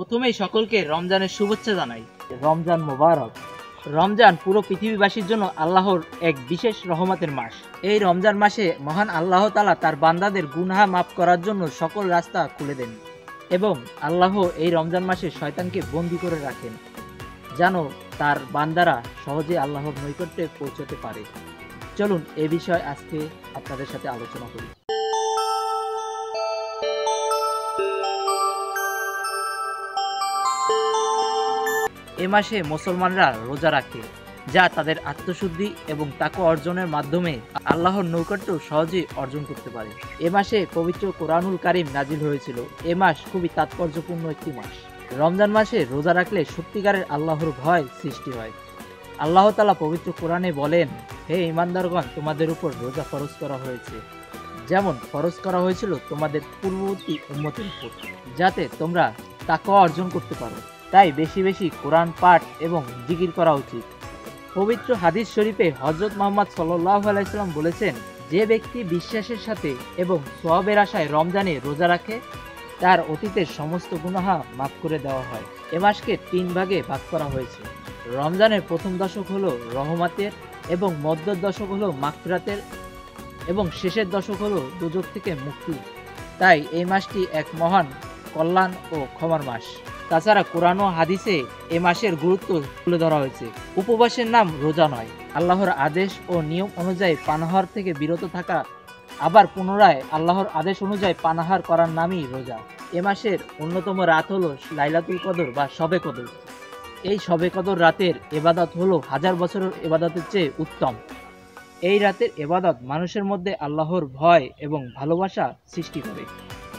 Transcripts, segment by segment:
প্রথমেই সকলকে রমজানের শুভেচ্ছা জানাই। রমজান মোবারক। রমজান পুরো পৃথিবীবাসীর জন্য আল্লাহর এক বিশেষ রহমতের মাস। এই রমজান মাসে মহান আল্লাহ তাআলা তার বান্দাদের গুনাহ মাফ করার জন্য সকল রাস্তা খুলে দেন এবং আল্লাহ এই রমজান মাসে শয়তানকে বন্দী করে রাখেন যেন তার বান্দারা সহজে আল্লাহর নৈকট্যে পৌঁছতে পারে। চলুন এ বিষয়ে আজকে আপনাদের সাথে আলোচনা করি। এ মাসে মুসলমানরা রোজা রাখে, যা তাদের আত্মশুদ্ধি এবং তাকওয়া অর্জনের মাধ্যমে আল্লাহর নৈকট্য সহজেই অর্জন করতে পারে। এ মাসে পবিত্র কোরআনুল কারীম নাজিল হয়েছিল। এ মাস খুবই তাৎপর্যপূর্ণ একটি মাস। রমজান মাসে রোজা রাখলে সত্যিকারের আল্লাহর ভয় সৃষ্টি হয়। আল্লাহ তাআলা পবিত্র কোরআনে বলেন, হে ঈমানদারগণ, তোমাদের উপর রোজা ফরজ করা হয়েছে, যেমন ফরজ করা হয়েছিল তোমাদের পূর্ববর্তী উম্মতের উপর, যাতে তোমরা তাকওয়া অর্জন করতে পারো। তাই বেশি বেশি কোরআন পাঠ এবং জিকির করা উচিত। পবিত্র হাদিস শরীফে হযরত মুহাম্মদ সাল্লাল্লাহু আলাইহি সাল্লাম বলেছেন, যে ব্যক্তি বিশ্বাসের সাথে এবং সওয়াবের আশায় রমজানে রোজা রাখে, তার অতীতের সমস্ত গুনাহ মাফ করে দেওয়া হয়। এ মাসকে 3 ভাগে ভাগ করা হয়েছে। রমজানের প্রথম দশক হলো রহমতের, এবং মধ্য দশক হলো মাগফিরাতের, এবং শেষের দশক হলো দুজক থেকে মুক্তি। তাই এই মাসটি এক মহান কল্যাণ ও ক্ষমার মাস। তাছাড়া কোরআন ও হাদিসে এ মাসের গুরুত্ব তুলে ধরা হয়েছে। উপবাসের নাম রোজা নয়, আল্লাহর আদেশ ও নিয়ম অনুযায়ী পানাহার থেকে বিরত থাকা, আবার পুনরায় আল্লাহর আদেশ অনুযায়ী পানাহার করার নামই রোজা। এ মাসের অন্যতম রাত হলো লাইলাতুল কদর বা শবে কদর। এই শবে কদর রাতের ইবাদত হলো 1000 বছরের ইবাদতের চেয়ে উত্তম। এই রাতের ইবাদত মানুষের মধ্যে আল্লাহর ভয় এবং ভালোবাসা সৃষ্টি করে।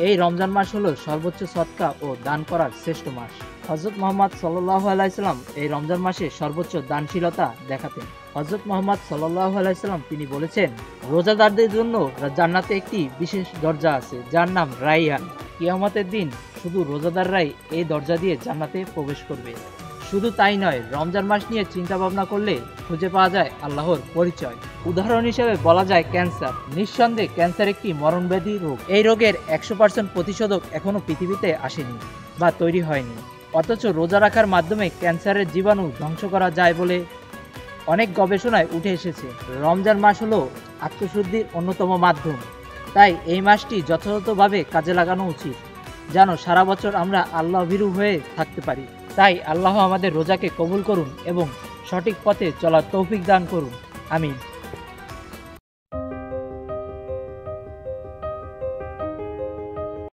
এই রমজান মাস হলো সর্বোচ্চ সদকা ও দান করার শ্রেষ্ঠ মাস। হযরত মুহাম্মদ সাল্লাল্লাহু আলাইহি সাল্লাম এই রমজান মাসে সর্বোচ্চ দানশীলতা দেখাতেন। হযরত মুহাম্মদ সাল্লাল্লাহু আলাইহি সাল্লাম তিনি বলেছেন, রোজাদারদের জন্য জান্নাতে একটি বিশেষ দরজা আছে, যার নাম রাইয়ান। কিয়ামতের দিন শুধু রোজাদাররাই এই দরজা দিয়ে জান্নাতে প্রবেশ করবে। শুধু তাই নয়, রমজান মাস নিয়ে চিন্তা ভাবনা করলে খুঁজে পাওয়া যায় আল্লাহর পরিচয়। উদাহরণ হিসেবে বলা যায় ক্যান্সার। নিঃসন্দেহে ক্যান্সার একটি মরণব্যাধি রোগ। এই রোগের 100% প্রতিষেধক এখনো পৃথিবীতে আসেনি বা তৈরি হয়নি। অথচ রোজা রাখার মাধ্যমে ক্যান্সারের জীবাণু ধ্বংস করা যায় বলে অনেক গবেষণায় উঠে এসেছে। রমজান মাস হলো আত্মশুদ্ধির অন্যতম মাধ্যম। তাই এই মাসটি যথাযথভাবে কাজে লাগানো উচিত, যেন সারা বছর আমরা আল্লাহ ভীরু হয়ে থাকতে পারি। তাই আল্লাহ আমাদের রোজাকে কবুল করুন এবং সঠিক পথে চলার তৌফিক দান করুন। আমিন।